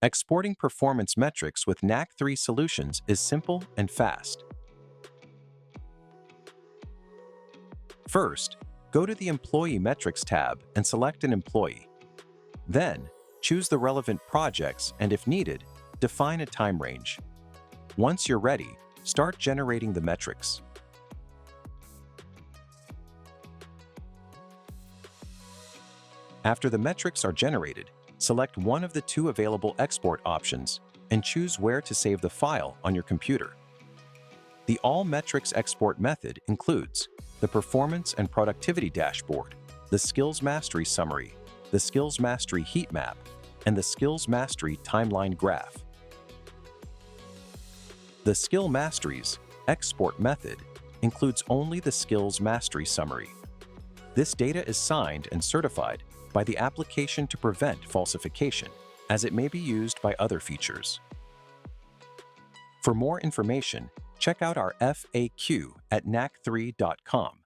Exporting performance metrics with Knack3 solutions is simple and fast. First, go to the Employee Metrics tab and select an employee. Then, choose the relevant projects and, if needed, define a time range. Once you're ready, start generating the metrics. After the metrics are generated, select one of the two available export options and choose where to save the file on your computer. The All Metrics export method includes the Performance and Productivity Dashboard, the Skills Mastery Summary, the Skills Mastery Heat Map, and the Skills Mastery Timeline Graph. The Skill Masteries export method includes only the Skills Mastery Summary. This data is signed and certified by the application to prevent falsification, as it may be used by other features. For more information, check out our FAQ at knack3.com.